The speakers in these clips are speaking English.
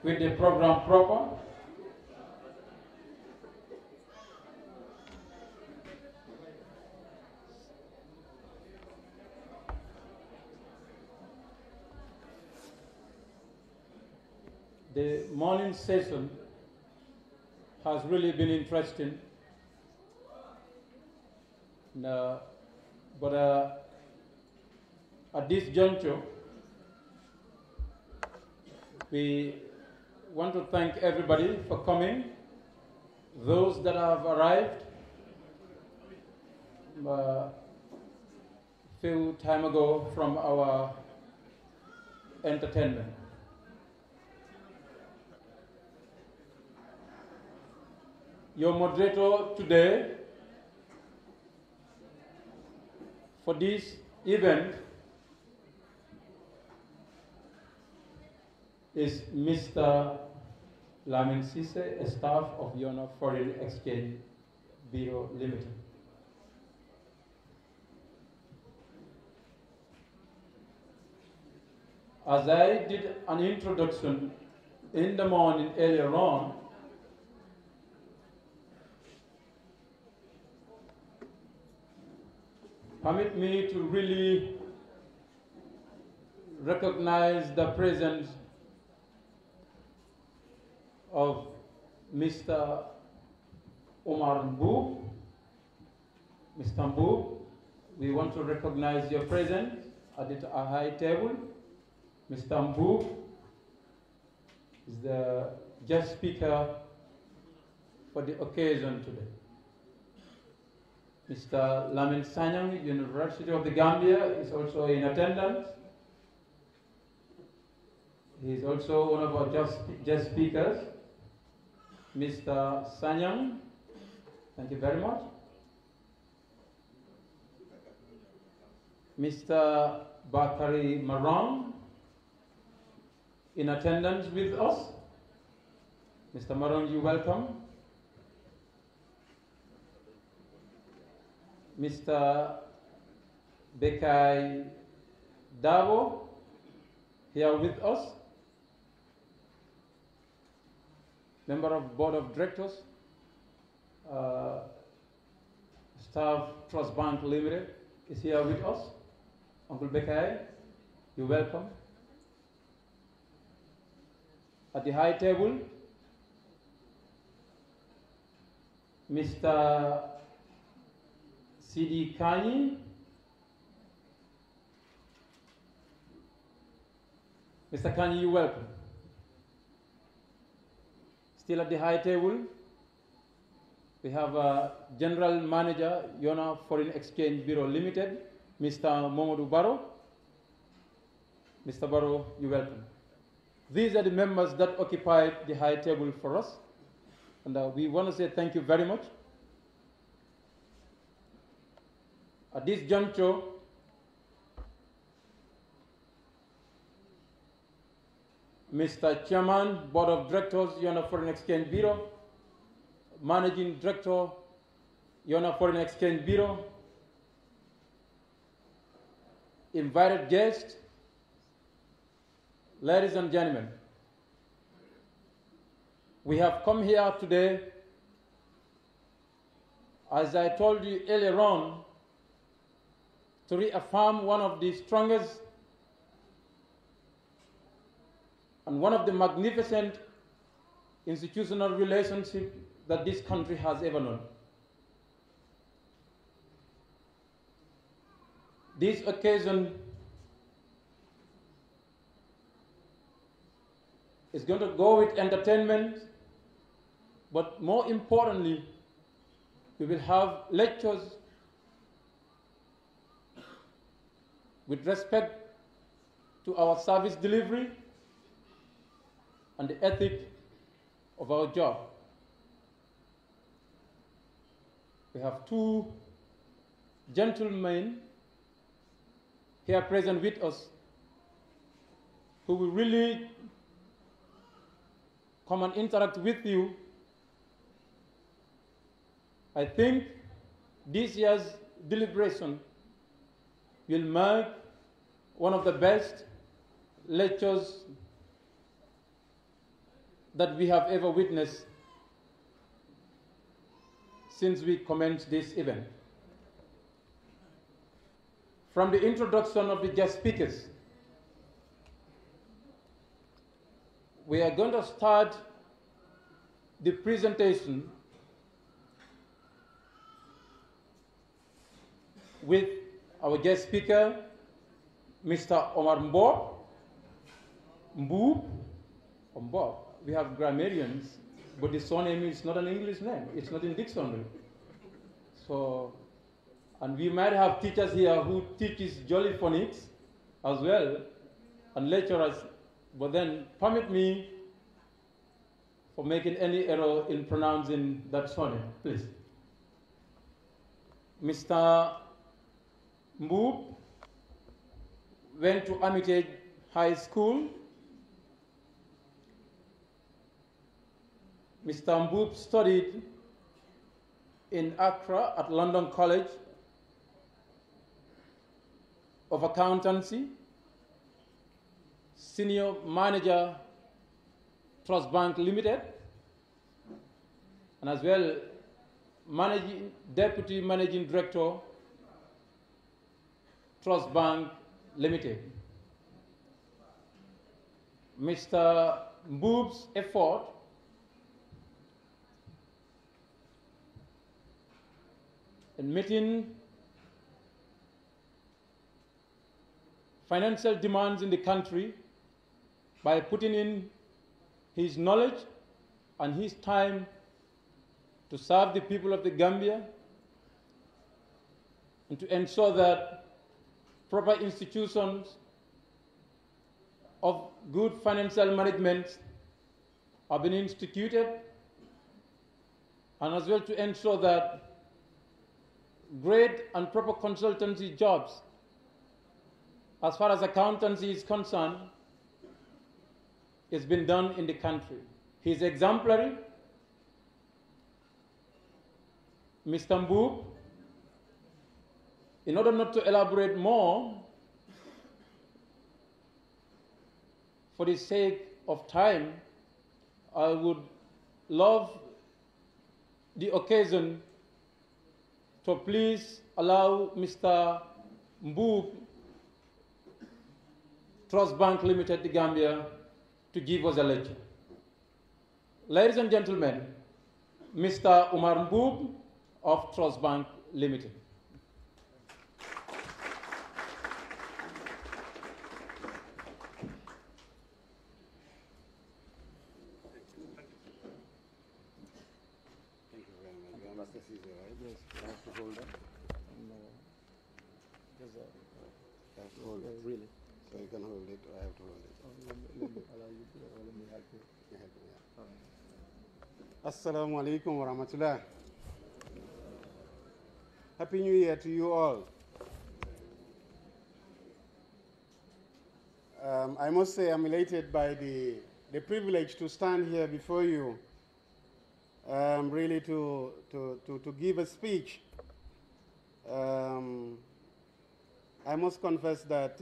with the program proper. The morning session has really been interesting. But at this juncture, we want to thank everybody for coming. Those that have arrived a few time ago from our entertainment. Your moderator today for this event is Mr. Lamin Cisse, a staff of Yona Foreign Exchange Bureau Limited. As I did an introduction in the morning earlier on, permit me to really recognize the presence of Mr. Omar Mbu. Mr. Mbu, we want to recognize your presence at a high table. Mr. Mbu is the guest speaker for the occasion today. Mr. Lamin Sanyang, University of the Gambia, is also in attendance. He is also one of our guest speakers. Mr. Sanyang, thank you very much. Mr. Bakari Marang, in attendance with us. Mr. Marang, you welcome. Mr. Bekai Davo, here with us. Member of Board of Directors, Staff Trust Bank Limited is here with us. Uncle Bekai, you're welcome. At the high table, Mr. 𝐘𝐞𝐚𝐫. Mr. 𝐘𝐞𝐚𝐫, you're welcome. Still at the high table, we have General Manager, Yona Foreign Exchange Bureau Limited, Mr. Momodu Baro. Mr. Baro, you're welcome. These are the members that occupy the high table for us. And we want to say thank you very much. At this juncture, Mr. Chairman, Board of Directors, Yona Foreign Exchange Bureau, Managing Director, Yona Foreign Exchange Bureau, invited guests, ladies and gentlemen, we have come here today, as I told you earlier on, to reaffirm one of the strongest and one of the magnificent institutional relationships that this country has ever known. This occasion is going to go with entertainment, but more importantly, we will have lectures with respect to our service delivery and the ethic of our job. We have two gentlemen here present with us who will really come and interact with you. I think this year's deliberation will make one of the best lectures that we have ever witnessed since we commenced this event. From the introduction of the guest speakers, we are going to start the presentation with our guest speaker, Mr. Omar Mbob. We have grammarians, but the surname is not an English name. It's not in dictionary. So, and we might have teachers here who teaches jolly phonics as well, and lecturers, but then permit me for making any error in pronouncing that surname, please. Mr. Mbob went to Armitage High School. Mr. Mbob studied in Accra at London College of Accountancy, Senior Manager, Trust Bank Limited, and as well Deputy Managing Director, Trust Bank Limited. Mr. Mbob's effort in meeting financial demands in the country by putting in his knowledge and his time to serve the people of the Gambia and to ensure that proper institutions of good financial management have been instituted, and as well to ensure that great and proper consultancy jobs, as far as accountancy is concerned, has been done in the country. He is exemplary. Mr. Mbob, in order not to elaborate more, for the sake of time, I would love the occasion to please allow Mr. Mbob, Trust Bank Limited, the Gambia, to give us a lecture. Ladies and gentlemen, Mr. Omar Mbob of Trust Bank Limited. Really? So you can hold it, or I have to hold it? Let me allow you to, or let me help you. Assalamu alaikum wa rahmatullah. Happy New Year to you all. I must say I'm elated by the privilege to stand here before you, really to give a speech. I must confess that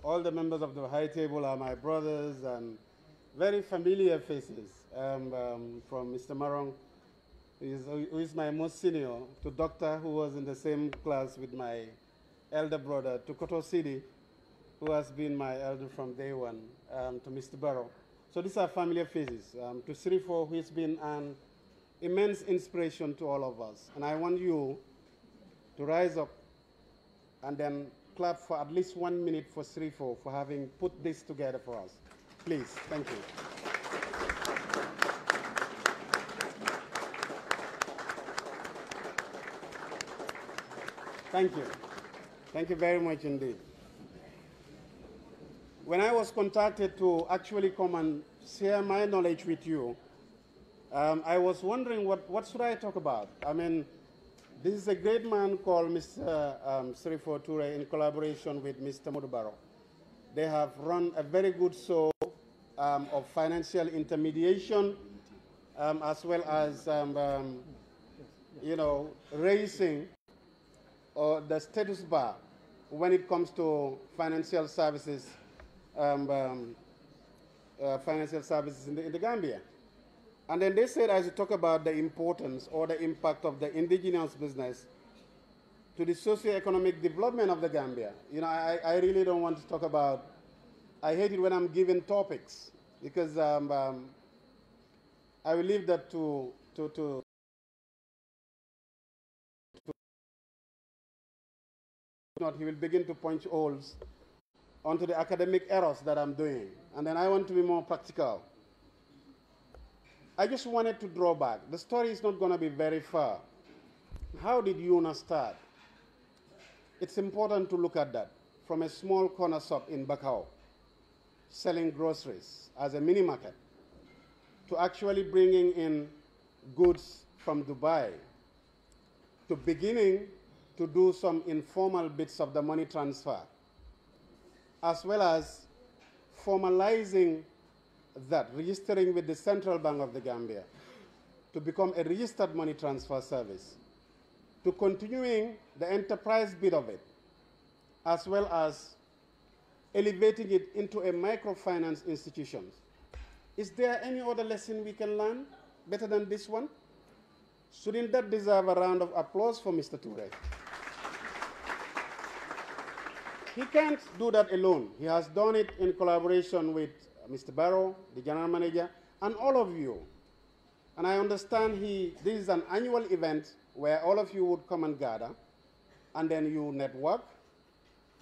all the members of the high table are my brothers and very familiar faces, from Mr. Marong, who is my most senior, to Doctor, who was in the same class with my elder brother, to Koto City, who has been my elder from day one, to Mr. Barrow. So these are familiar faces. To Sirifo, who has been an immense inspiration to all of us. And I want you to rise up and then clap for at least 1 minute for Sirifo for having put this together for us. Please, thank you. Thank you. Thank you very much indeed. When I was contacted to actually come and share my knowledge with you, I was wondering what should I talk about? I mean, this is a great man called Mr. Sirifo Toure in collaboration with Mr. Mudubaro. They have run a very good show of financial intermediation, as well as, raising the status bar when it comes to financial services, in the Gambia. And then they said I should talk about the importance or the impact of the indigenous business to the socio-economic development of the Gambia. You know, I really don't want to talk about, I hate it when I'm given topics because I will leave that to not, he will begin to punch holes onto the academic errors that I'm doing. And then I want to be more practical. I just wanted to draw back. The story is not going to be very far. How did UNA start? It's important to look at that from a small corner shop in Bakau, selling groceries as a mini market, to actually bringing in goods from Dubai, to beginning to do some informal bits of the money transfer, as well as formalizing that, registering with the Central Bank of the Gambia to become a registered money transfer service, to continuing the enterprise bit of it, as well as elevating it into a microfinance institution. Is there any other lesson we can learn better than this one? Shouldn't that deserve a round of applause for Mr. Toure? He can't do that alone. He has done it in collaboration with Mr. Barrow, the general manager, and all of you. And I understand this is an annual event where all of you would come and gather, and then you network,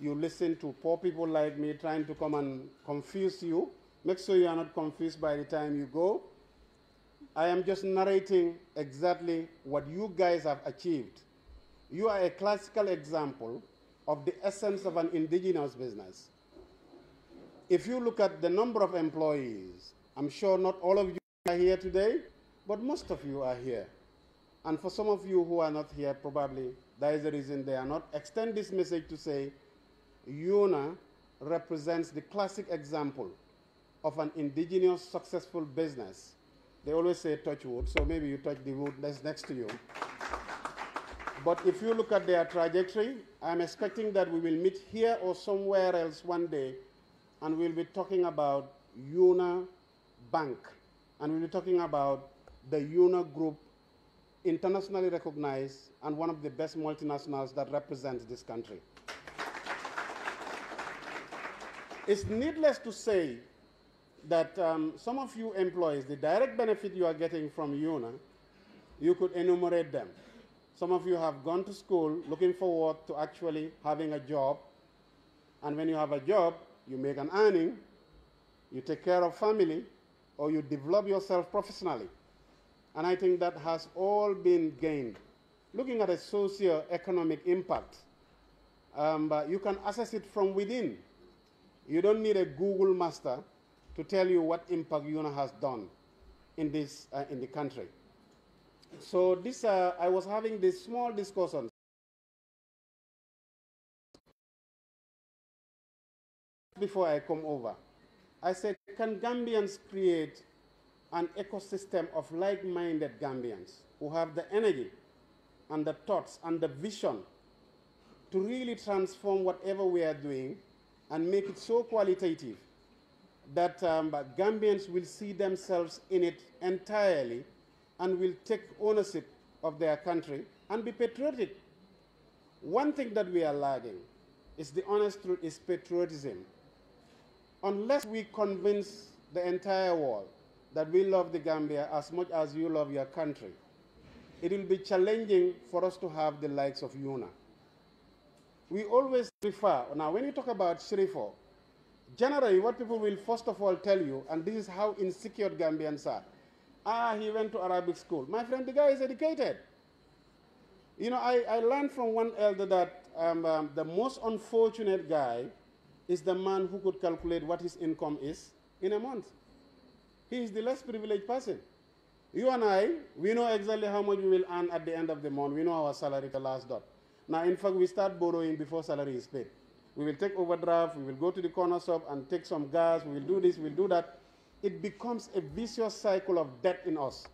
you listen to poor people like me trying to come and confuse you. Make sure you are not confused by the time you go. I am just narrating exactly what you guys have achieved. You are a classical example of the essence of an indigenous business. If you look at the number of employees, I'm sure not all of you are here today, but most of you are here. And for some of you who are not here, probably that is the reason they are not. Extend this message to say, UNA represents the classic example of an indigenous successful business. They always say touch wood, so maybe you touch the wood that's next to you. But if you look at their trajectory, I'm expecting that we will meet here or somewhere else one day, and we'll be talking about UNA Bank, and we'll be talking about the UNA Group, internationally recognized and one of the best multinationals that represents this country. It's needless to say that some of you employees, the direct benefit you are getting from UNA, you could enumerate them. Some of you have gone to school looking forward to actually having a job, and when you have a job, you make an earning, you take care of family, or you develop yourself professionally. And I think that has all been gained. Looking at a socio-economic impact, you can assess it from within. You don't need a Google master to tell you what impact UNA has done in the country. So this, I was having this small discussion before I come over. I said, can Gambians create an ecosystem of like-minded Gambians who have the energy and the thoughts and the vision to really transform whatever we are doing and make it so qualitative that Gambians will see themselves in it entirely and will take ownership of their country and be patriotic. One thing that we are lagging is the honest truth is patriotism. Unless we convince the entire world that we love the Gambia as much as you love your country, it will be challenging for us to have the likes of UNA. We always refer, now when you talk about Sherifo, generally what people will first of all tell you, and this is how insecure Gambians are, he went to Arabic school. My friend, the guy is educated. You know, I learned from one elder that the most unfortunate guy is the man who could calculate what his income is in a month. He is the less privileged person. You and I, we know exactly how much we will earn at the end of the month. We know our salary, the last dot. Now, in fact, we start borrowing before salary is paid. We will take overdraft, we will go to the corner shop and take some gas, we will do this, we will do that. It becomes a vicious cycle of debt in us.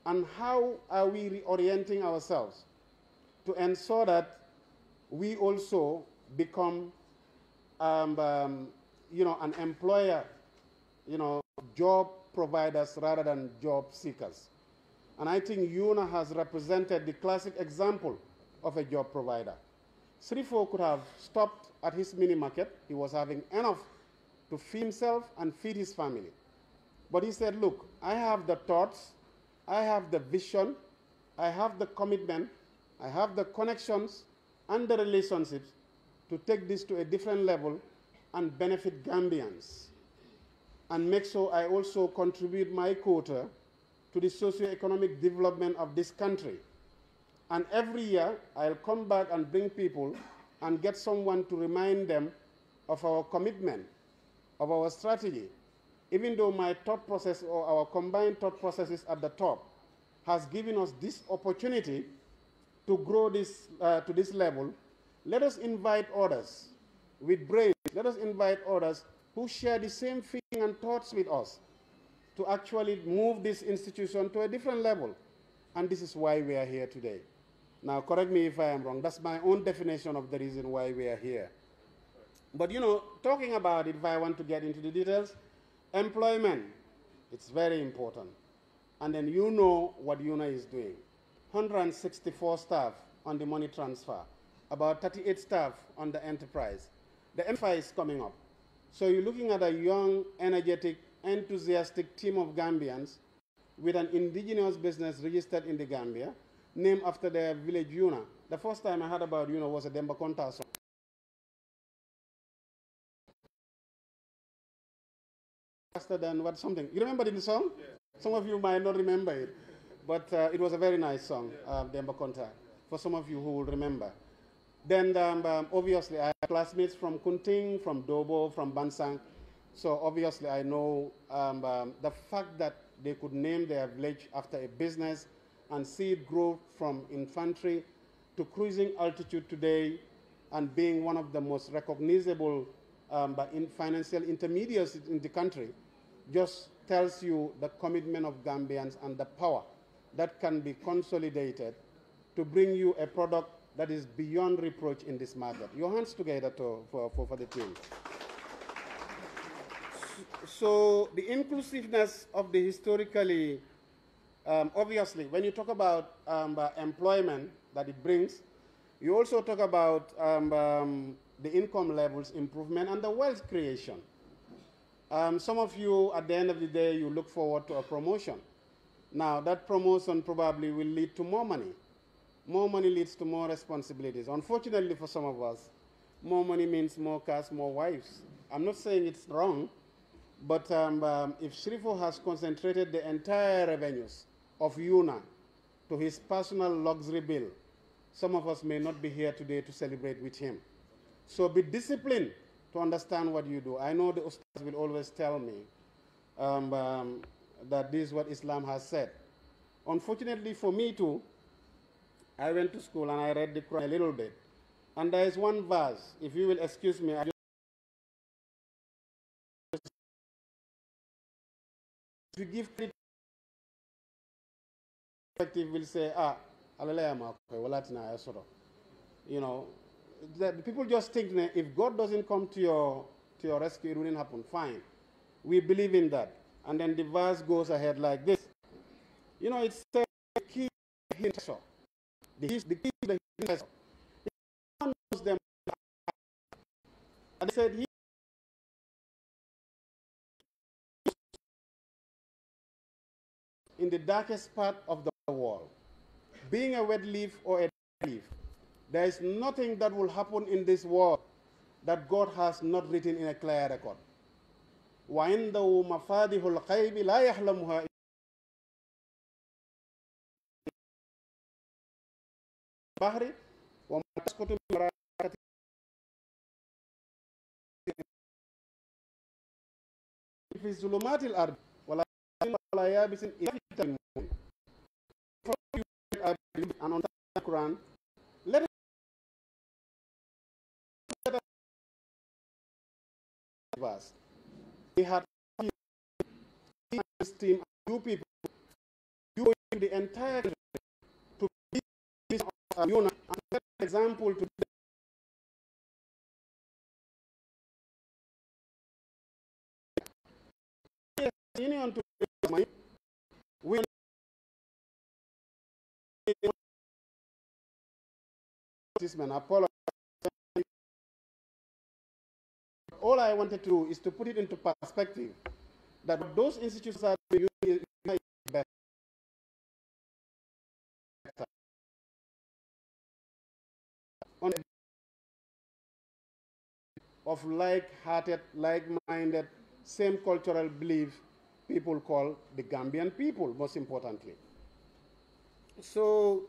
And how are we reorienting ourselves to ensure that we also become you know, an employer, you know, job providers rather than job seekers. And I think UNA has represented the classic example of a job provider. Srifo could have stopped at his mini market. He was having enough to feed himself and feed his family. But he said, look, I have the thoughts, I have the vision, I have the commitment, I have the connections and the relationships to take this to a different level and benefit Gambians, and make sure I also contribute my quota to the socio-economic development of this country. And every year, I'll come back and bring people and get someone to remind them of our commitment, of our strategy. Even though my thought process or our combined thought processes at the top has given us this opportunity to grow this to this level, let us invite others with brains. Let us invite others who share the same feeling and thoughts with us to actually move this institution to a different level. And this is why we are here today. Now, correct me if I am wrong. That's my own definition of the reason why we are here. But, you know, talking about it, if I want to get into the details, employment, it's very important. And then you know what UNA is doing. 164 staff on the money transfer, about 38 staff on the enterprise. The enterprise is coming up. So you're looking at a young, energetic, enthusiastic team of Gambians with an indigenous business registered in the Gambia, named after their village UNA. The first time I heard about UNA was a Demba Konta song. Faster than what something. You remember the song? Yeah. Some of you might not remember it, but it was a very nice song, Demba Konta, for some of you who will remember. Then obviously I have classmates from Kunting, from Dobo, from Bansang. So obviously I know the fact that they could name their village after a business and see it grow from infantry to cruising altitude today and being one of the most recognizable financial intermediaries in the country just tells you the commitment of Gambians and the power that can be consolidated to bring you a product that is beyond reproach in this market. Your hands together for the team. So the inclusiveness of the historically, obviously, when you talk about employment that it brings, you also talk about the income levels improvement and the wealth creation. Some of you, at the end of the day, you look forward to a promotion. Now, that promotion probably will lead to more money. More money leads to more responsibilities. Unfortunately for some of us, more money means more cars, more wives. I'm not saying it's wrong, but if Srifo has concentrated the entire revenues of UNA to his personal luxury bill, some of us may not be here today to celebrate with him. So be disciplined to understand what you do. I know the Ustaz will always tell me that this is what Islam has said. Unfortunately for me too, I went to school and I read the Quran a little bit. And there is one verse, if you will excuse me, I just if you give credit, will say, you know, the people just think that if God doesn't come to your rescue, it wouldn't happen. Fine. We believe in that. And then the verse goes ahead like this. You know, it's the key to the key to the hidden. One knows them. And they said, in the darkest part of the world, being a wet leaf or a dry leaf, there is nothing that will happen in this world that God has not written in a clear record. وَعِنْدَهُ مَفَاتِحُ الْغَيْبِ لَا يَعْلَمُهَا البحر وما تسقط من ورقة في ظلمات الأرض ولا يابس إلا في كتاب مبين. And on the Quran, let us. We had this team, two people, you the entire country to be this UNA and example to union to money, we apologize. All I wanted to do is to put it into perspective that those institutions are better on of like-hearted, like-minded, same cultural belief people call the Gambian people, most importantly. So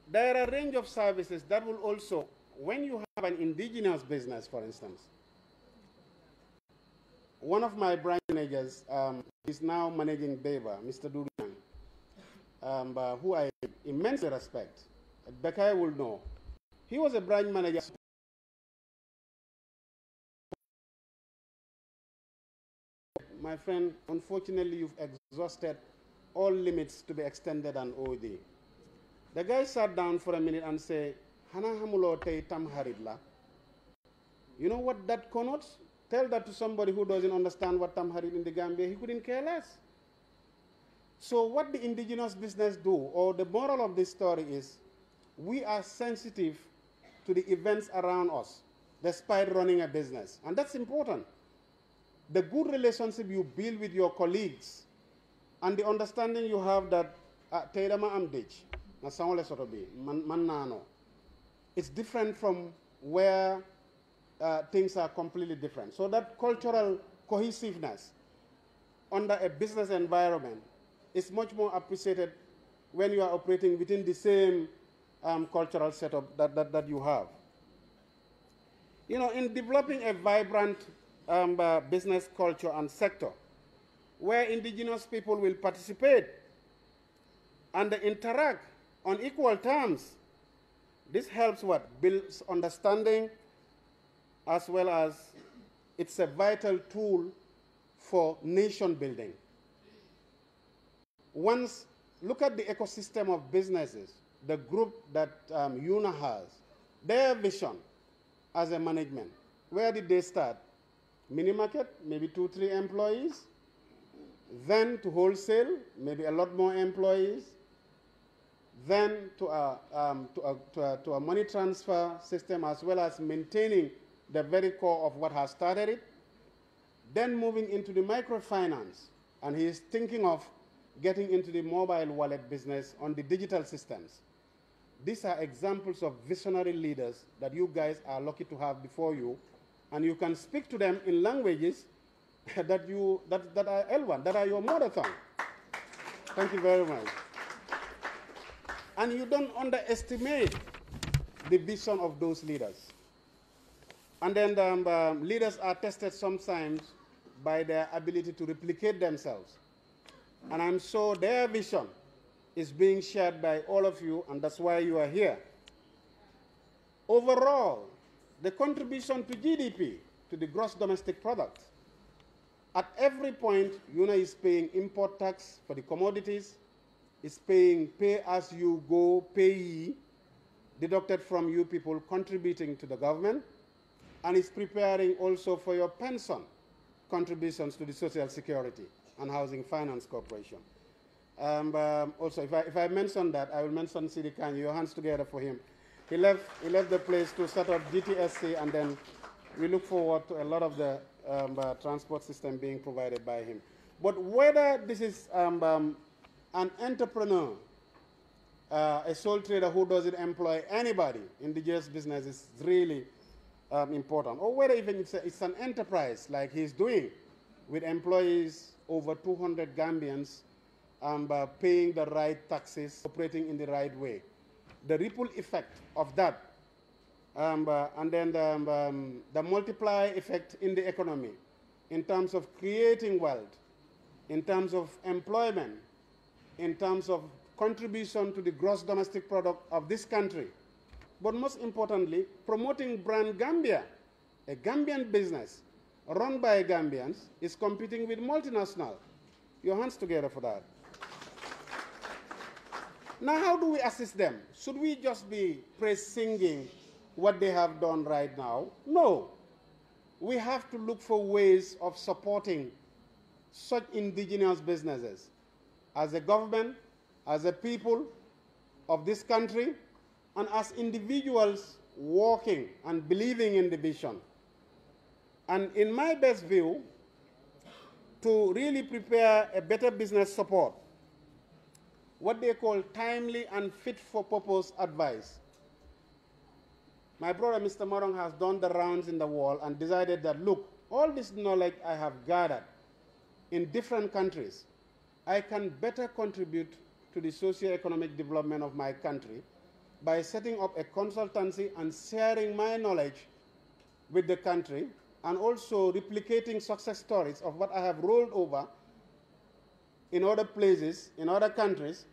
there are a range of services that will also, when you have an indigenous business, for instance, one of my branch managers is now managing Beba, Mr. Duduang, who I immensely respect. Bekai will know. He was a branch manager. My friend, unfortunately, you've exhausted all limits to be extended on OD. The guy sat down for a minute and said, Hana hamulo te tam haridla. You know what that connotes? Tell that to somebody who doesn't understand what tam harid in the Gambia. He couldn't care less. So what the indigenous business do, or the moral of this story is, we are sensitive to the events around us, despite running a business. And that's important. The good relationship you build with your colleagues and the understanding you have that Teidama Amdich, it's different from where things are completely different. So that cultural cohesiveness under a business environment is much more appreciated when you are operating within the same cultural setup that you have. You know, in developing a vibrant business culture and sector where indigenous people will participate and interact on equal terms, this helps what? Builds understanding, as well as it's a vital tool for nation building. Once, look at the ecosystem of businesses, the group that UNA has, their vision as a management. Where did they start? Mini market, maybe 2-3 employees. Then to wholesale, maybe a lot more employees. Then to a money transfer system, as well as maintaining the very core of what has started it. Then moving into the microfinance, and he is thinking of getting into the mobile wallet business on the digital systems. These are examples of visionary leaders that you guys are lucky to have before you, and you can speak to them in languages that are L1, that are your mother tongue. Thank you very much. And you don't underestimate the vision of those leaders. And then the leaders are tested sometimes by their ability to replicate themselves. And I'm sure their vision is being shared by all of you, and that's why you are here. Overall, the contribution to GDP, to the gross domestic product, at every point, UNA is paying import tax for the commodities, is paying pay-as-you-go, payee, deducted from you people contributing to the government, and is preparing also for your pension contributions to the Social Security and Housing Finance Corporation. Also, if I mention that, I will mention Sidi Kanye. Your hands together for him. He left the place to set up GTSC, and then we look forward to a lot of the transport system being provided by him. But whether this is an entrepreneur, a sole trader who doesn't employ anybody in the JS business is really important, or whether even it's an enterprise like he's doing with employees, over 200 Gambians, paying the right taxes, operating in the right way. The ripple effect of that, and then the multiply effect in the economy, in terms of creating wealth, in terms of employment, in terms of contribution to the gross domestic product of this country, but most importantly, promoting brand Gambia. A Gambian business run by Gambians is competing with multinational. Your hands together for that. Now, how do we assist them? Should we just be praise-singing what they have done right now? No. We have to look for ways of supporting such indigenous businesses as a government, as a people of this country, and as individuals working and believing in the vision. And in my best view, to really prepare a better business support, what they call timely and fit-for-purpose advice. My brother, Mr. Morong, has done the rounds in the world and decided that, look, all this knowledge I have gathered in different countries, I can better contribute to the socio-economic development of my country by setting up a consultancy and sharing my knowledge with the country, and also replicating success stories of what I have rolled over in other places, in other countries,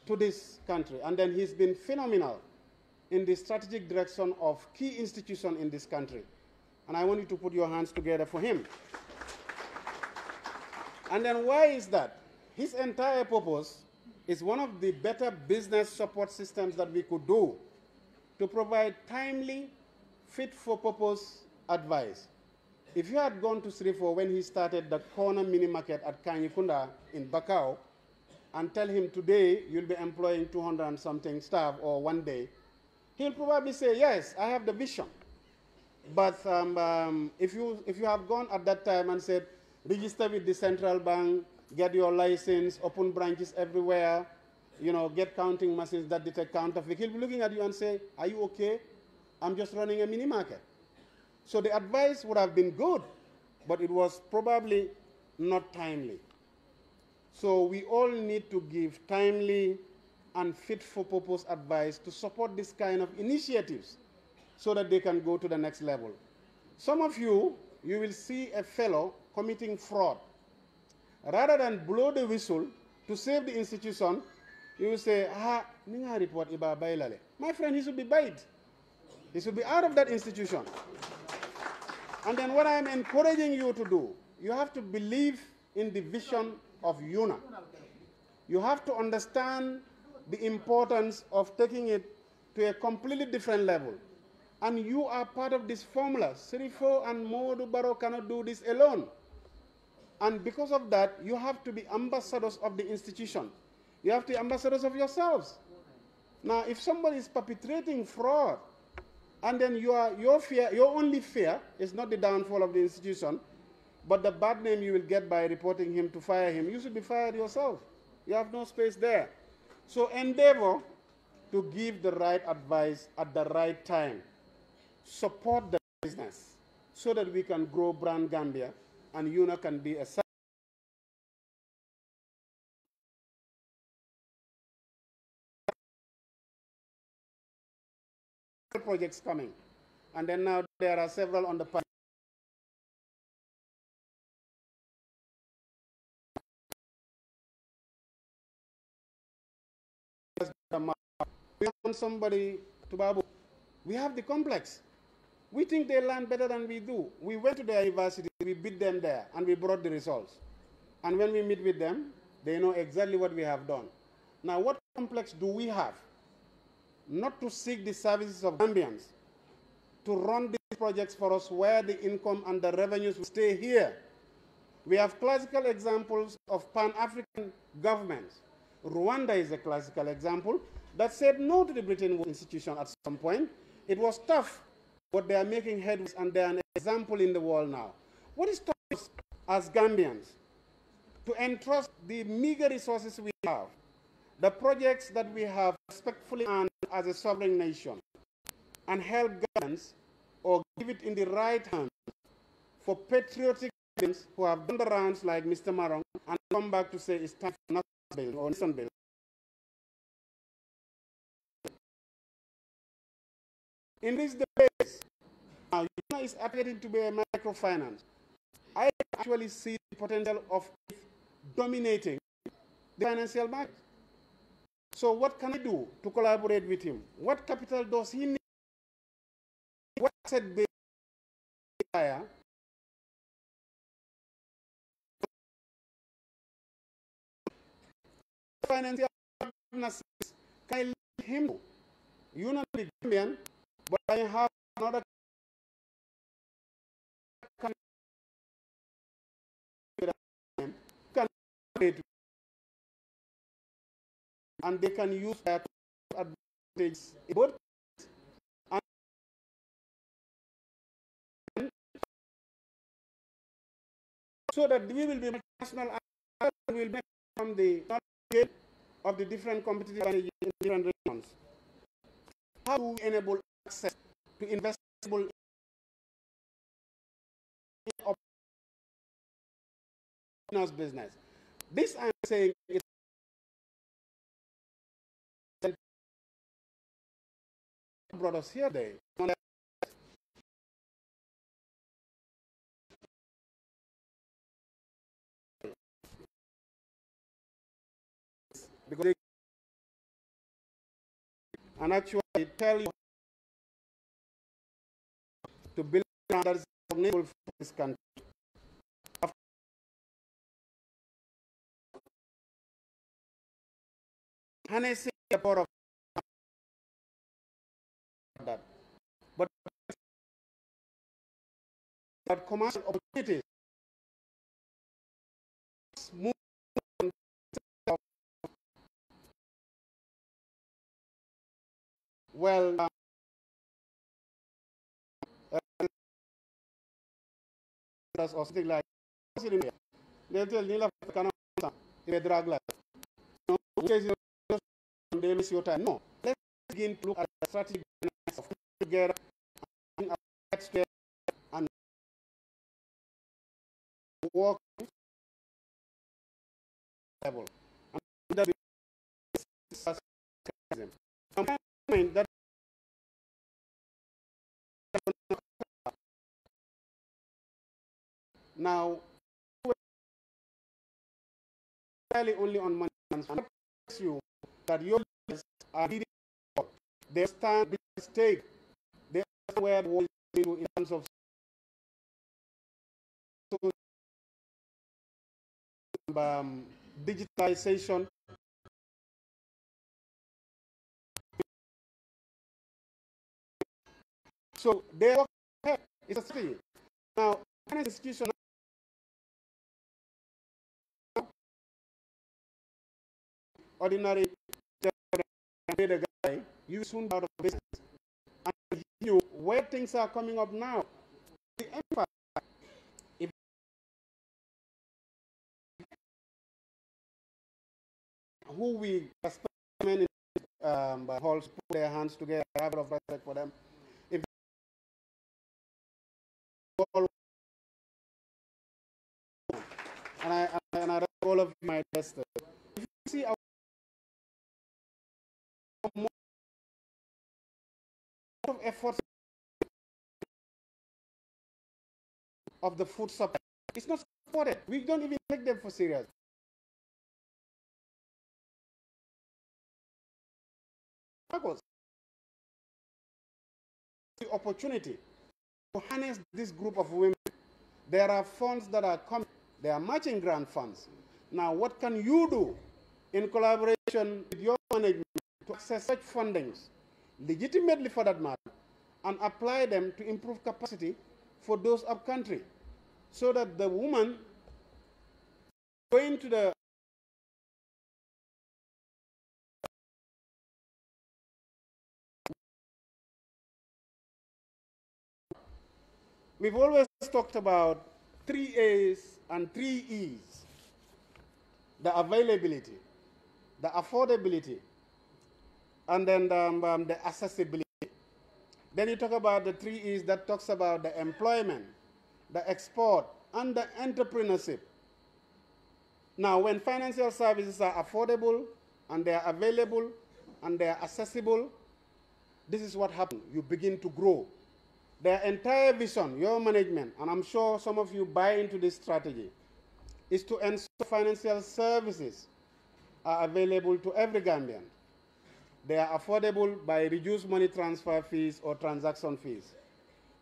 to this country. And then he's been phenomenal in the strategic direction of key institutions in this country. And I want you to put your hands together for him. And then why is that? His entire purpose is one of the better business support systems that we could do to provide timely, fit-for-purpose advice. If you had gone to Srifo when he started the corner mini market at 𝐘𝐞𝐚𝐫 in Bakau and tell him today you'll be employing 200 and something staff or one day, he'll probably say, yes, I have the vision. But if you have gone at that time and said, register with the central bank, get your license, open branches everywhere, get counting machines that detect counterfeit, he'll be looking at you and say, are you okay? I'm just running a mini market. So the advice would have been good, but it was probably not timely. So we all need to give timely and fit-for-purpose advice to support this kind of initiatives so that they can go to the next level. Some of you will see a fellow committing fraud. Rather than blow the whistle to save the institution, you will say, ninga report iba bailale. My friend, he should be buyed. He should be out of that institution. And then what I'm encouraging you to do, you have to believe in the vision of UNA. You have to understand the importance of taking it to a completely different level. And you are part of this formula. Sirifo and Modu Baro cannot do this alone. And because of that, you have to be ambassadors of the institution. You have to be ambassadors of yourselves. Now, if somebody is perpetrating fraud, and then your only fear is not the downfall of the institution, but the bad name you will get by reporting him to fire him, you should be fired yourself. You have no space there. So endeavor to give the right advice at the right time. Support the business so that we can grow brand Gambia and UNA can be a projects coming. And then now there are several on the pipeline. We want somebody to Babu. We have the complex. We think they learn better than we do. We went to their university, we beat them there, and we brought the results. And when we meet with them, they know exactly what we have done. Now, what complex do we have? Not to seek the services of Gambians, to run these projects for us where the income and the revenues will stay here. We have classical examples of Pan-African governments. Rwanda is a classical example that said no to the Bretton Woods institution at some point. It was tough, but they are making headway and they are an example in the world now. What is tough us as Gambians to entrust the meager resources we have, the projects that we have respectfully earned as a sovereign nation, and help governments or give it in the right hands for patriotic citizens who have done the rounds like Mr. Marong and come back to say it's time for national building or nation building. In these days, now UNA is appearing to be a microfinance. I actually see the potential of dominating the financial market. So what can I do to collaborate with him? What capital does he need? What asset base financial partnerships can I lead him to? You know the Gambian, but I have another and they can use their advantage in both, and so that we will be national and will become the scale of the different competitive advantages in different regions. How do we enable access to investable business? This I'm saying is brought us here today. Because they, and actually tell you to build standards for this country. Harnessing the power of that, but commercial opportunities move well. Or something like they tell Nila in a drug life. They miss your time. No, let's begin to look at the strategic of together and work level. And that now only on money and you that your leaders are leading, they stand at stake, they are where the world is in terms of digitalization. So they work ahead. It's a thing. Now, an institution ordinary guy, you soon out of business. And you where things are coming up now. The empire, if who we expect many halls put their hands together, I have a lot of respect for them. If and I all of my best. If you see our more of efforts of the food supply, it's not supported. We don't even take them for serious. The opportunity to harness this group of women. There are funds that are coming. They are matching grant funds. Now, what can you do in collaboration with your management to access such fundings, legitimately for that matter, and apply them to improve capacity for those upcountry, so that the woman going to the we've always talked about 3 A's and 3 E's: the availability, the affordability, and then the accessibility. Then you talk about the 3 E's that talks about the employment, the export, and the entrepreneurship. Now, when financial services are affordable, and they are available, and they are accessible, this is what happens. You begin to grow. Their entire vision, your management, and I'm sure some of you buy into this strategy, is to ensure financial services are available to every Gambian. They are affordable by reduced money transfer fees or transaction fees.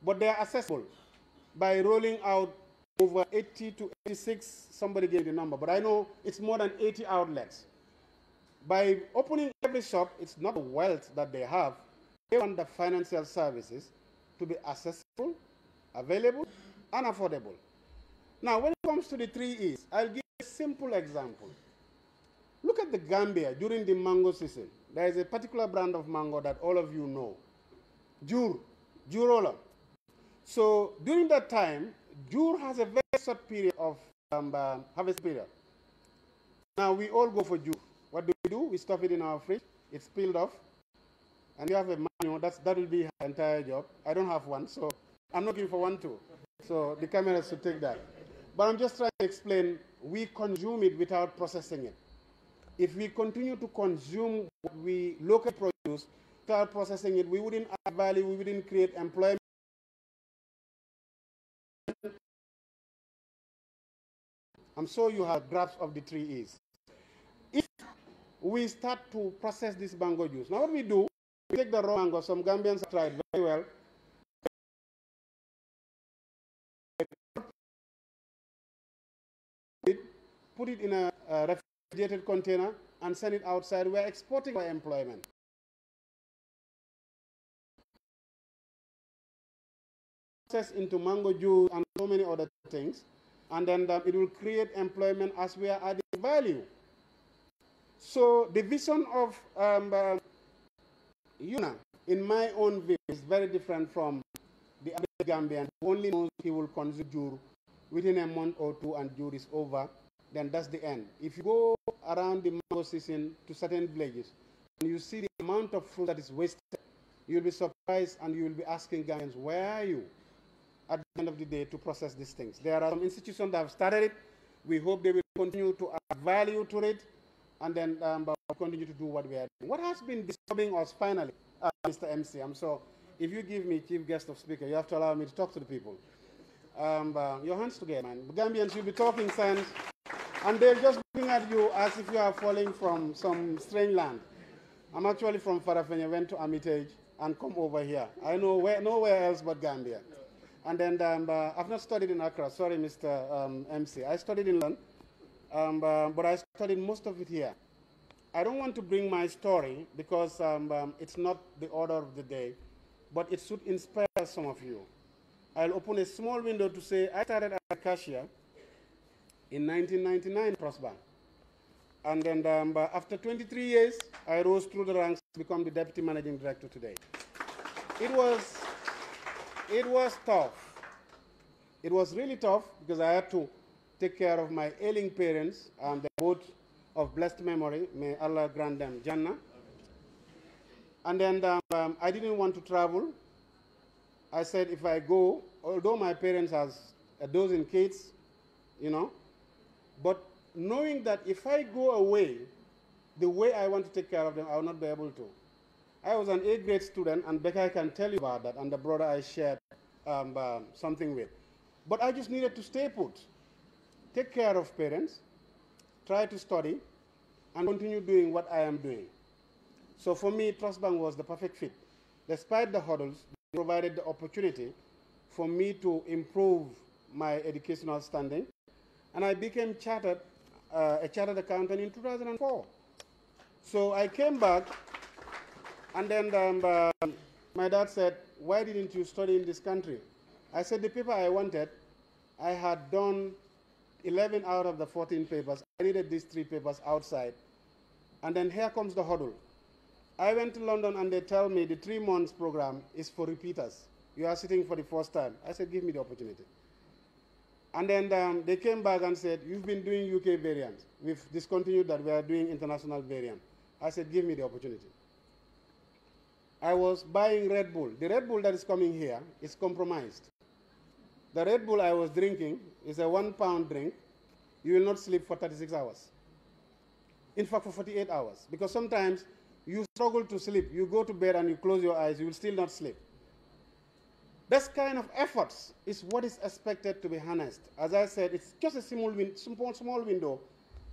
But they are accessible by rolling out over 80 to 86, somebody gave the number, but I know it's more than 80 outlets. By opening every shop, it's not the wealth that they have. They want the financial services to be accessible, available, and affordable. Now, when it comes to the 3Es, I'll give a simple example. Look at the Gambia during the mango season. There is a particular brand of mango that all of you know, Jurola. So during that time, Jur has a very short period of harvest period. Now we all go for Jur. What do? We stuff it in our fridge. It's peeled off, and you have a manual. That will be her entire job. I don't have one, so I'm looking for one too. So the cameras should take that. But I'm just trying to explain, we consume it without processing it. If we continue to consume what we locally produce without processing it, we wouldn't add value, we wouldn't create employment. I'm sure you have graphs of the 3Es. If we start to process this mango juice, now what we do, we take the raw mango, some Gambians have tried very well, put it in a refrigerated container and send it outside. We're exporting our employment. Process into mango juice and so many other things, and then it will create employment as we are adding value. So the vision of UNA, in my own view, is very different from the average Gambian who only knows he will consume jur within a month or two and jur is over, then that's the end. If you go around the mango season to certain villages and you see the amount of fruit that is wasted, you'll be surprised and you will be asking Gambians, where are you at the end of the day to process these things? There are some institutions that have started it. We hope they will continue to add value to it, and then continue to do what we are doing. What has been disturbing us finally, Mr. MC, I'm sorry, if you give me chief guest of speaker, you have to allow me to talk to the people. Your hands together, man. Gambians, you'll be talking sense, and they're just looking at you as if you are falling from some strange land. I'm actually from Farafenni, went to Armitage, and come over here. I know nowhere else but Gambia. And then I've not studied in Accra. Sorry, Mr. MC. I studied in London, but I studied most of it here. I don't want to bring my story because it's not the order of the day, but it should inspire some of you. I'll open a small window to say I started as a cashier in 1999, Prosper. And then after 23 years, I rose through the ranks to become the deputy managing director today. It was tough. It was really tough because I had to take care of my ailing parents, they're both of blessed memory. May Allah grant them Jannah. And then I didn't want to travel. I said if I go, although my parents has a dozen kids, you know, but knowing that if I go away the way I want to take care of them, I will not be able to. I was an A-grade student, and Becca can tell you about that, and the brother I shared something with. But I just needed to stay put, take care of parents, try to study, and continue doing what I am doing. So for me, Trust Bank was the perfect fit. Despite the hurdles, they provided the opportunity for me to improve my educational standing, and I became a chartered accountant in 2004. So I came back, and then my dad said, why didn't you study in this country? I said the paper I wanted, I had done 11 out of the 14 papers. I needed these 3 papers outside. And then here comes the hurdle. I went to London and they tell me the 3 months program is for repeaters. You are sitting for the first time. I said, give me the opportunity. And then they came back and said, you've been doing UK variant. We've discontinued that, we are doing international variant. I said, give me the opportunity. I was buying Red Bull. The Red Bull that is coming here is compromised. The Red Bull I was drinking is a £1 drink. You will not sleep for 36 hours. In fact, for 48 hours. Because sometimes you struggle to sleep. You go to bed and you close your eyes, you will still not sleep. This kind of efforts is what is expected to be harnessed. As I said, it's just a small window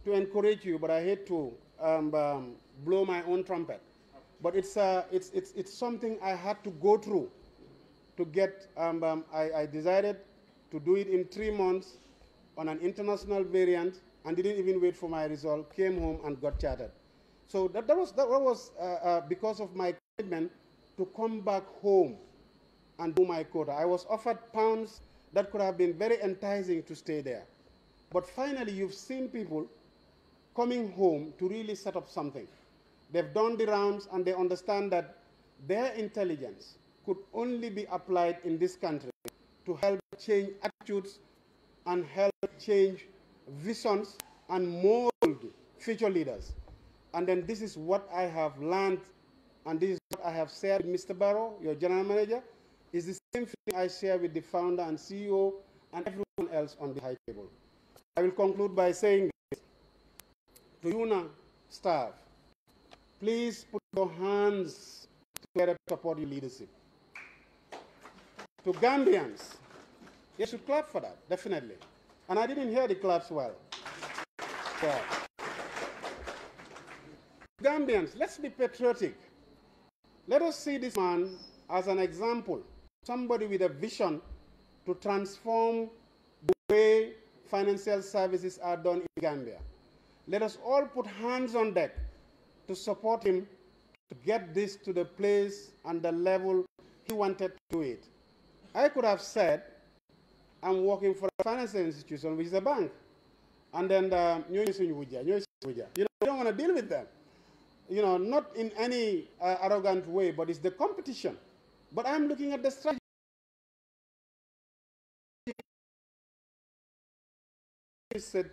to encourage you, but I hate to blow my own trumpet. But it's something I had to go through to get, I decided to do it in 3 months on an international variant and didn't even wait for my result, came home and got chartered. So that was because of my commitment to come back home and do my quota. I was offered pounds that could have been very enticing to stay there. But finally, you've seen people coming home to really set up something. They've done the rounds and they understand that their intelligence could only be applied in this country to help change attitudes and help change visions and mold future leaders. And then this is what I have learned, and this is what I have shared with Mr. Barrow, your general manager, is the same thing I share with the founder and CEO and everyone else on the high table. I will conclude by saying this. To UNA staff, please put your hands together to support your leadership. To Gambians, you should clap for that, definitely. And I didn't hear the claps well. Yeah. Gambians, let's be patriotic. Let us see this man as an example, somebody with a vision to transform the way financial services are done in Gambia. Let us all put hands on deck to support him to get this to the place and the level he wanted to do it. I could have said, I'm working for a financial institution, which is a bank. And then, you don't want to deal with them. You know, not in any arrogant way, but it's the competition. But I'm looking at the strategy. Said,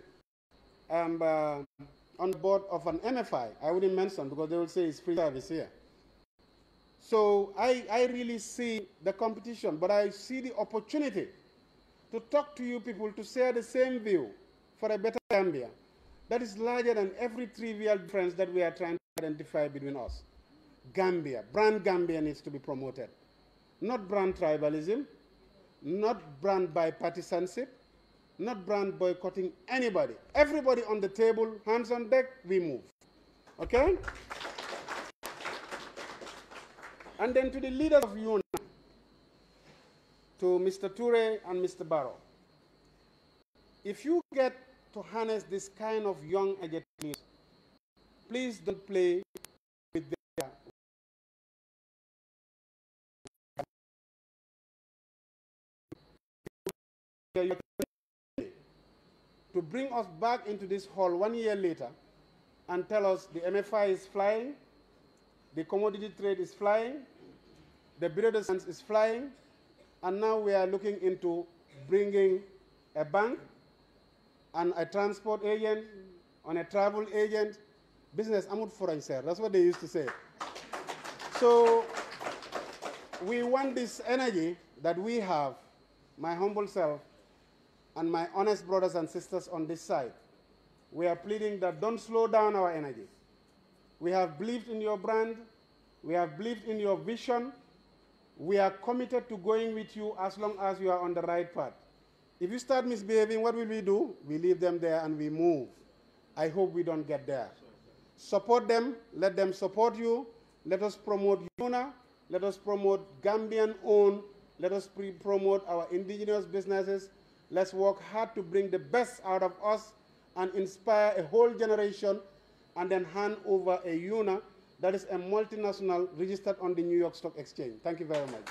on the board of an MFI. I wouldn't mention because they will say it's free service here. So I really see the competition, but I see the opportunity to talk to you people to share the same view for a better Gambia that is larger than every trivial difference that we are trying to identify between us. Gambia, brand Gambia needs to be promoted. Not brand tribalism, not brand bipartisanship, not brand boycotting anybody. Everybody on the table, hands on deck, we move. Okay? And then to the leaders of UNA, to Mr. Toure and Mr. Barrow, if you get to harness this kind of young leaders, please don't play with their to bring us back into this hall 1 year later and tell us the MFI is flying, the commodity trade is flying, the bureau de change is flying, and now we are looking into bringing a bank and a transport agent and a travel agent. Business amut foreign share, that's what they used to say. So we want this energy that we have, my humble self, and my honest brothers and sisters on this side. We are pleading that don't slow down our energy. We have believed in your brand. We have believed in your vision. We are committed to going with you as long as you are on the right path. If you start misbehaving, what will we do? We leave them there and we move. I hope we don't get there. Support them. Let them support you. Let us promote UNA. Let us promote Gambian-owned. Let us promote our indigenous businesses. Let's work hard to bring the best out of us and inspire a whole generation and then hand over a UNA that is a multinational registered on the New York Stock Exchange. Thank you very much.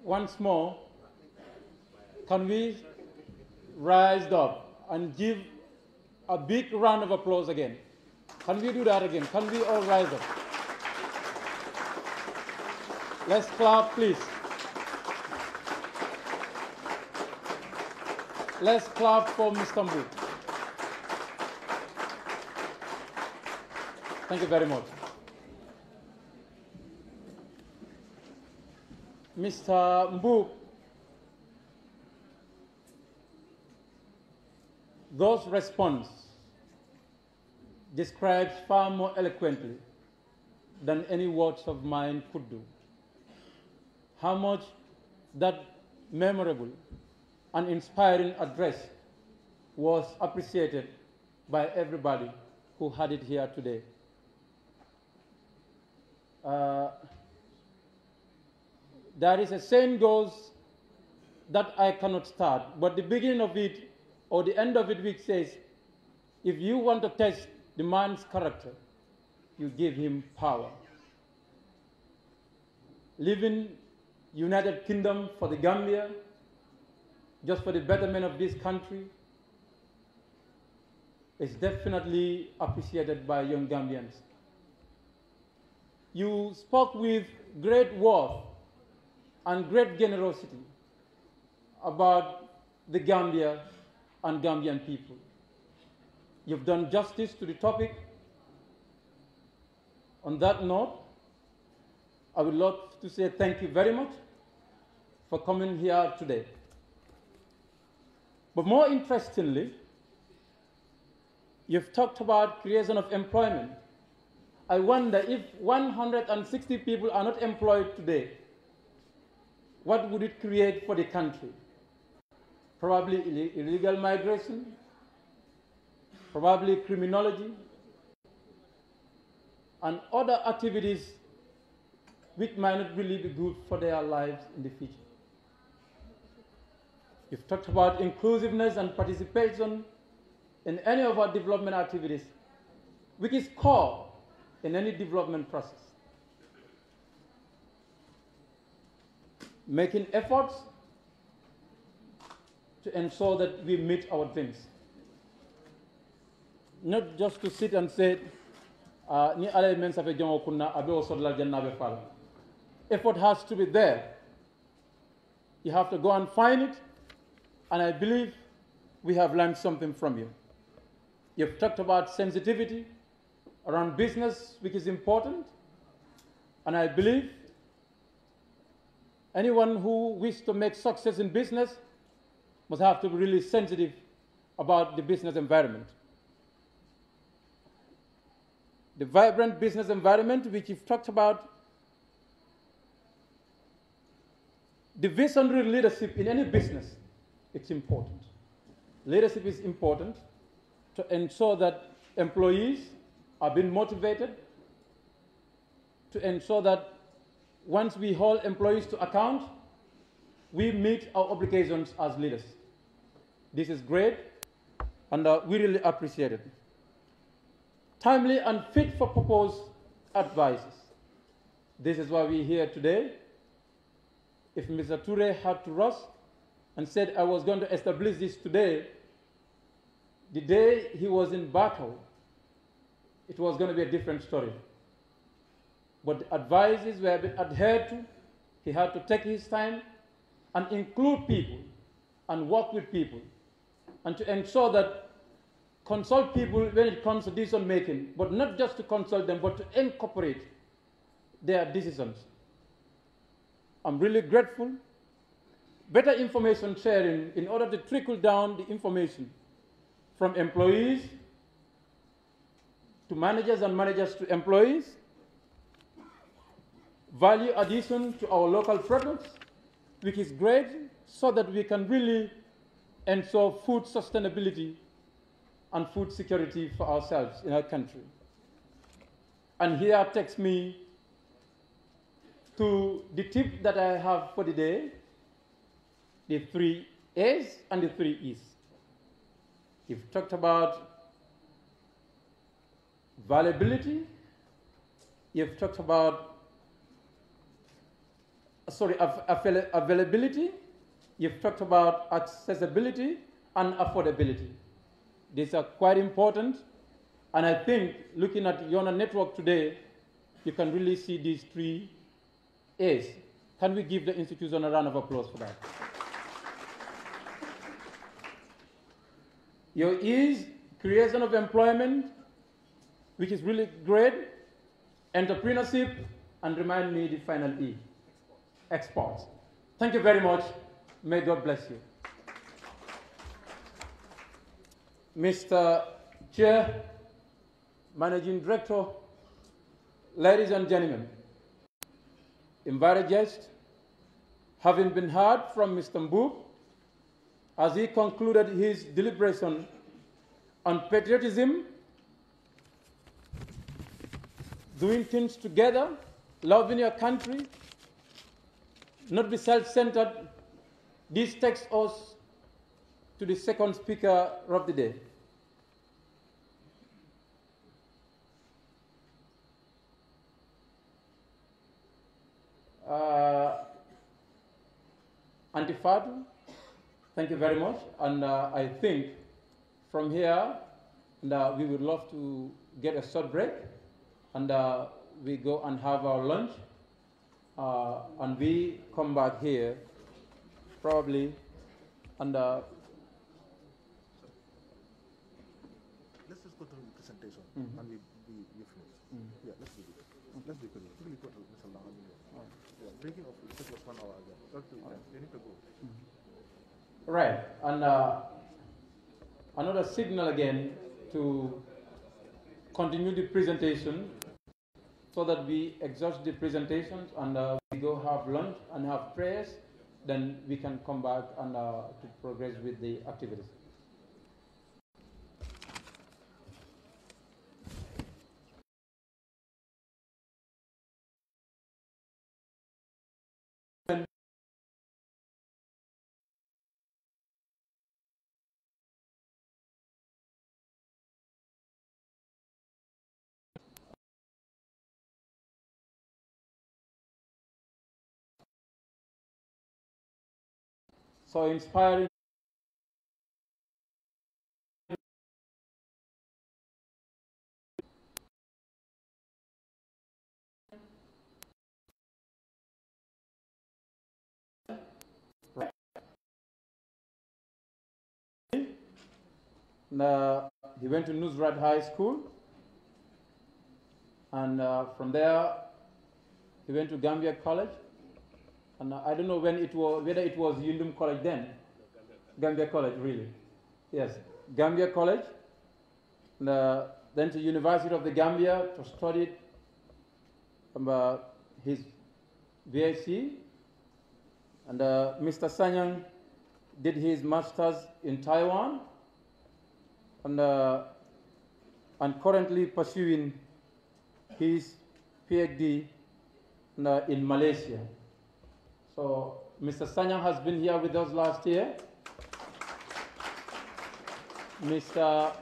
Once more, can we rise up and give a big round of applause again? Can we do that again? Can we all rise up? Let's clap, please. Let's clap for Mr. Mbu. Thank you very much. Mr. Mbu, those response describes far more eloquently than any words of mine could do how much that memorable and inspiring address was appreciated by everybody who had it here today. there is a saying goes that I cannot start, but the beginning of it or the end of it which says, if you want to test the man's character, you give him power. Leaving United Kingdom for the Gambia, just for the betterment of this country, is definitely appreciated by young Gambians. You spoke with great worth and great generosity about the Gambia and Gambian people. You've done justice to the topic. On that note, I would love to say thank you very much for coming here today. But more interestingly, you've talked about creation of employment. I wonder if 160 people are not employed today, what would it create for the country? Probably illegal migration, probably criminology, and other activities which might not really be good for their lives in the future. You've talked about inclusiveness and participation in any of our development activities, which is core in any development process. Making efforts to ensure that we meet our dreams. Not just to sit and say, ni ala men sa fe jongo kunna abe o sodla janna be fala. Effort has to be there. You have to go and find it, and I believe we have learned something from you. You've talked about sensitivity around business, which is important, and I believe anyone who wishes to make success in business must have to be really sensitive about the business environment. The vibrant business environment, which you've talked about, the visionary leadership in any business, it's important. Leadership is important to ensure that employees are being motivated, to ensure that once we hold employees to account, we meet our obligations as leaders. This is great, and we really appreciate it. Timely and fit for purpose advices. This is why we're here today. If Mr. Toure had to rush and said I was going to establish this today, the day he was in battle, it was going to be a different story. But the advices were being adhered to. He had to take his time and include people and work with people, and to ensure that consult people when it comes to decision making, but not just to consult them, but to incorporate their decisions. I'm really grateful. Better information sharing in order to trickle down the information from employees to managers and managers to employees. Value addition to our local products, which is great, so that we can really ensure food sustainability and food security for ourselves in our country. And here takes me to the tip that I have for the day, the 3 A's and the 3 E's. You've talked about availability, you've talked about, availability, you've talked about accessibility and affordability. These are quite important, and I think looking at Yona Network today, you can really see these 3 A's. Can we give the institution a round of applause for that? Your E's, creation of employment, which is really great, entrepreneurship, and remind me the final E, exports. Thank you very much. May God bless you. Mr. Chair, Managing Director, ladies and gentlemen, 𝒉𝒂𝒏𝒆𝒍, having been heard from Mr. Mbub as he concluded his deliberation on patriotism, doing things together, loving your country, not be self-centered. This takes us to the second speaker of the day. Auntie Fatu, thank you very much. And I think from here, we would love to get a short break, and we go and have our lunch, and we come back here probably, and let's just go through the presentation and we finish. Yeah, let's do it. Let's do it. Quickly go to Mr. Lahani. Yeah, breaking off will take us 1 hour again. Okay, you need to go. Right, and another signal again to continue the presentation so that we exhaust the presentations and we go have lunch and have prayers, then we can come back and to progress with the activities. So inspiring. He went to Nusrat High School, and from there he went to Gambia College, and I don't know when it was, whether it was Yundum College then. Gambia College, really. Yes, Gambia College, and then to University of the Gambia to study his BSc, and Mr. Sanyang did his master's in Taiwan, and currently pursuing his PhD in Malaysia. So Mr. Sanyang has been here with us last year. Mr.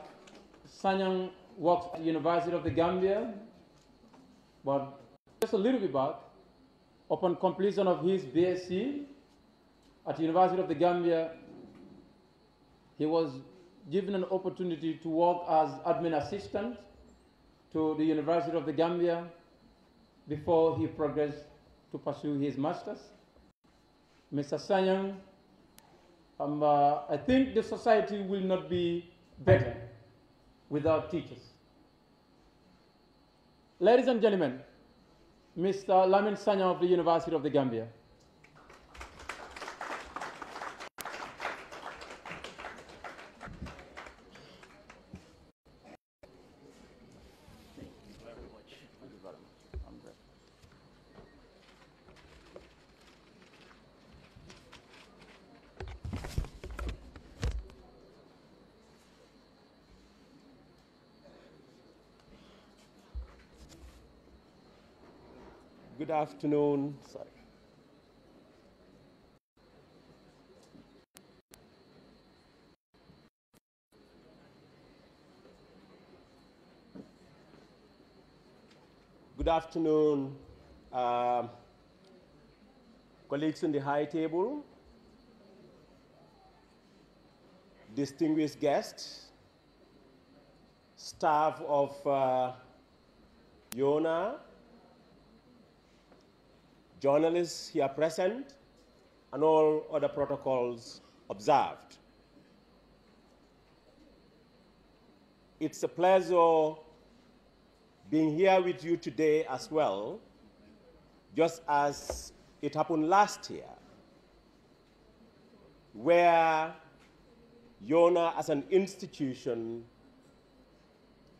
Sanyang works at the University of the Gambia, but just a little bit back, upon completion of his BSc at the University of the Gambia, he was given an opportunity to work as admin assistant to the University of the Gambia before he progressed to pursue his master's. Mr. Sanyang, I think the society will not be better without teachers. Ladies and gentlemen, Mr. Lamin Sanyang of the University of the Gambia. Good afternoon. Sorry. Good afternoon, colleagues on the high table, distinguished guests, staff of YONA, journalists here present, and all other protocols observed. It's a pleasure being here with you today as well, just as it happened last year, where YONA as an institution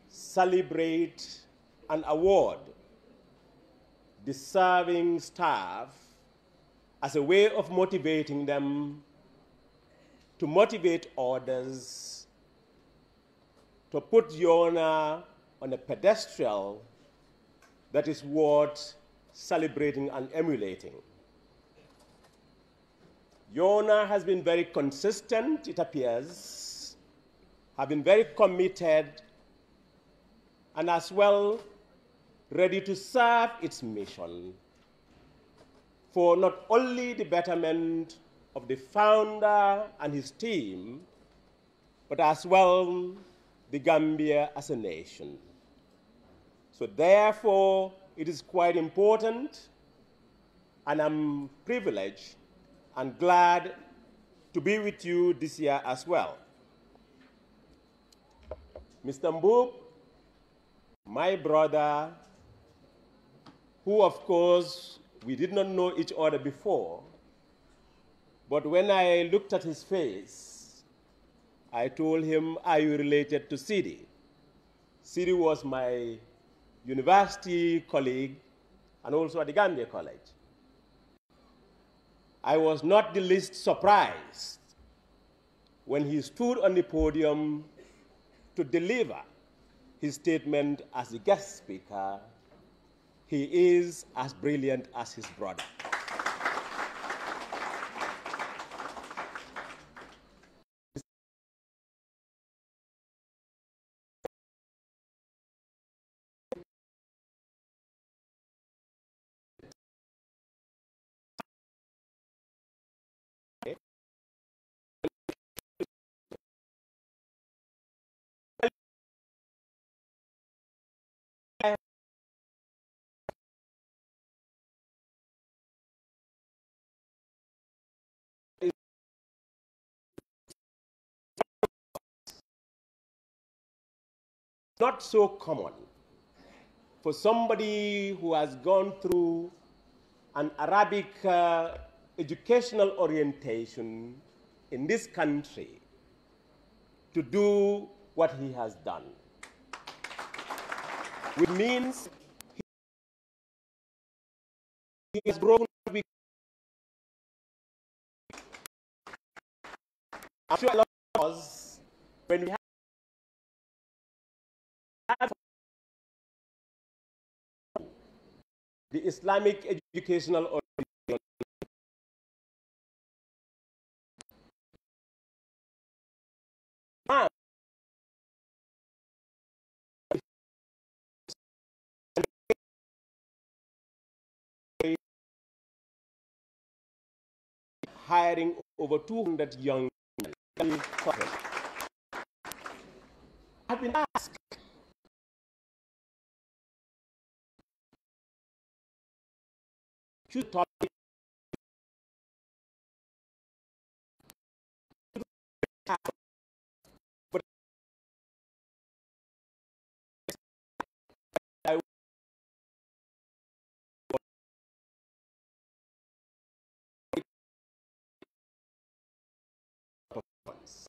celebrate and award deserving staff as a way of motivating them to motivate others to put YONA on a pedestal that is worth celebrating and emulating. Your Honor has been very consistent, it appears, have been very committed, and as well ready to serve its mission for not only the betterment of the founder and his team, but as well the Gambia as a nation. So therefore, it is quite important, and I'm privileged and glad to be with you this year as well. Mr. Mbub, my brother, who of course we did not know each other before, but when I looked at his face, I told him, are you related to Sidi? Sidi was my university colleague and also at the Gambia College. I was not the least surprised when he stood on the podium to deliver his statement as the guest speaker. He is as brilliant as his brother. Not so common for somebody who has gone through an Arabic educational orientation in this country to do what he has done, which means he has broken. I'm sure a lot of us, when we have the Islamic educational orientation, hiring over 200 young men. I've been asked, should talk, but I once.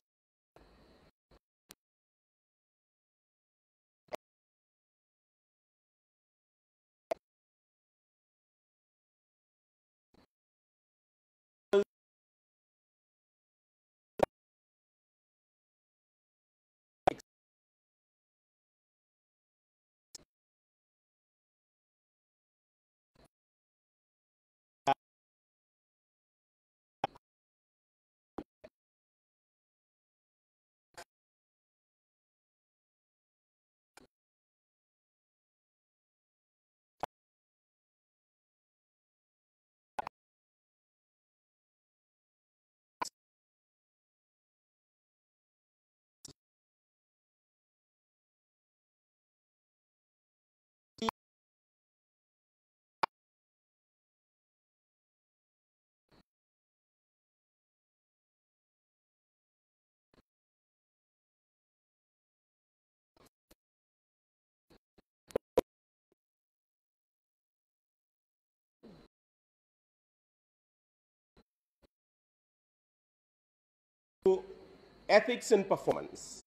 Ethics and performance.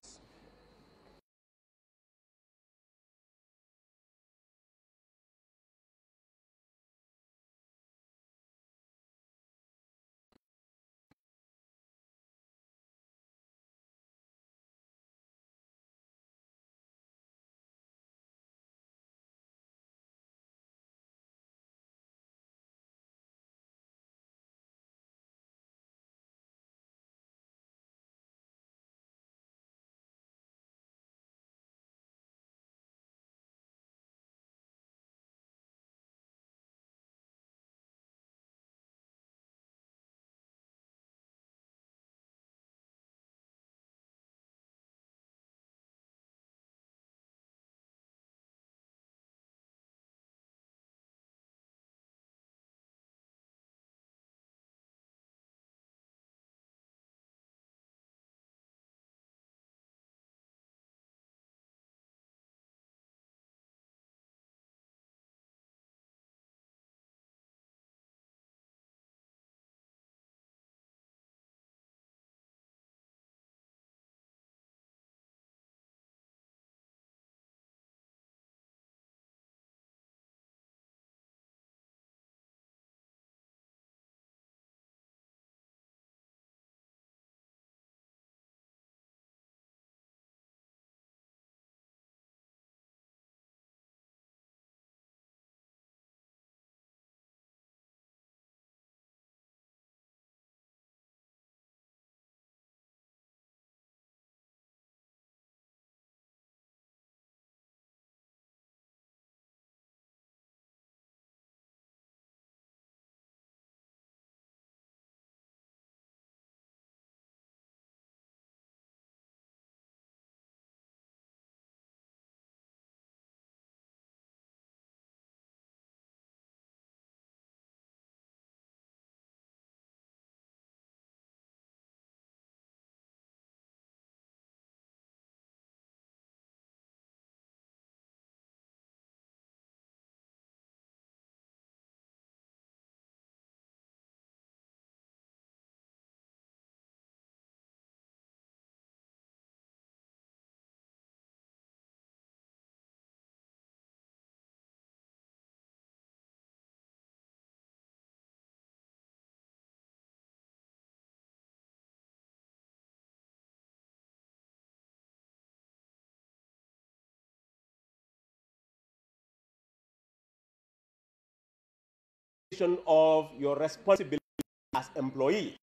of your responsibility as employee.